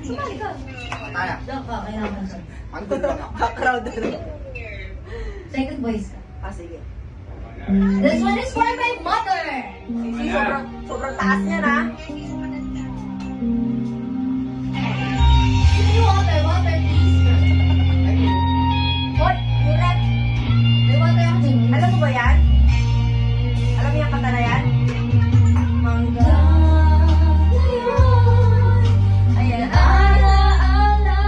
Sumali ka. Kaya. Diyan ka, kailangan siya. Andun lang ako. Background na rin. Second voice ka. Ah, sige. This one is for my mother! Sisi, sobrang taas niya na. Give me water, water please. Hoy, Juliet, May water ako dyan. alam mo ba yan? Alam mo yung kanta na yan? Mangga ngayon ay alaala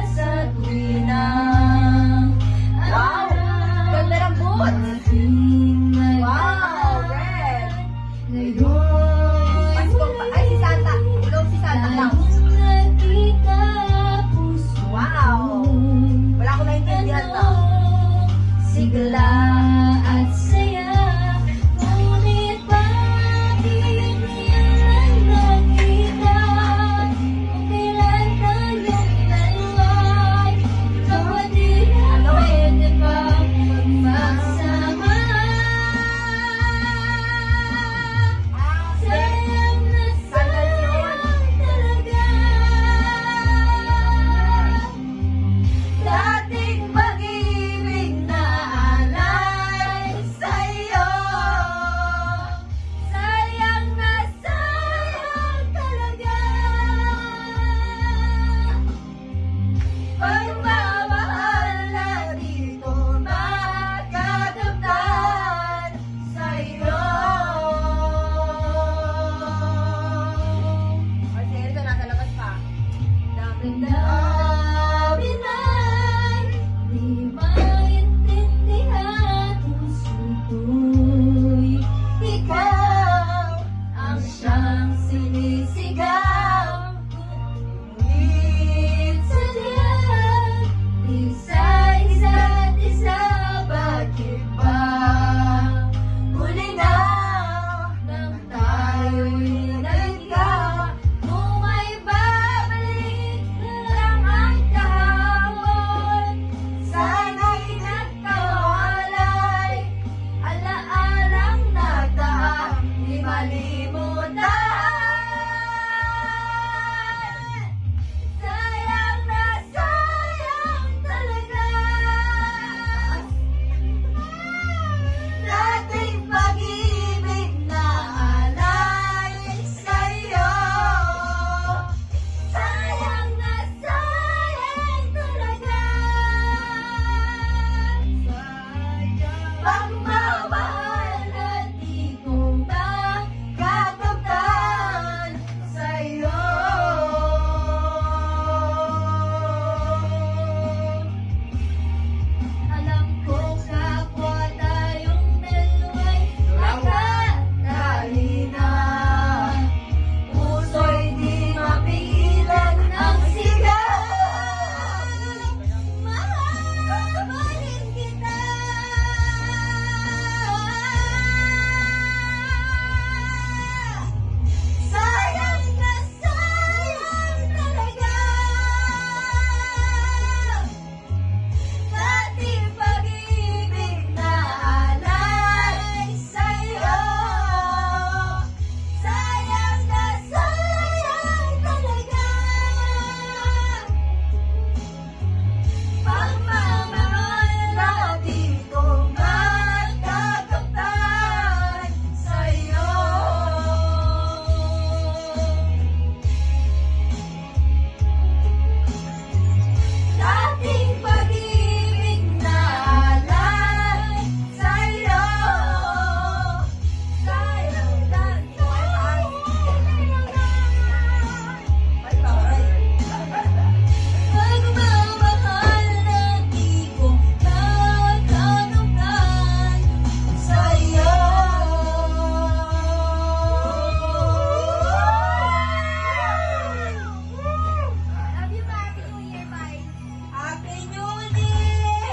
sa tuwina. Wow! Ganda ng boots! Wow, red! Paskong pa. Ay, si Santa. Tulog si Santa lang. Wow! Wala ko naintindihan to. Sigla at saya, ngunit bakit yan nakita? Kung kailan tayong dalawa, kapatid, pwede pa magsama. Sayang na sayang talaga. Dating pag-ibig na alay sa'yo. Sayang na sayang talaga. Pagmamahal na dito magkadamdan sa'yo. Ay, si Erika nasa labas pa. Dami. Ganda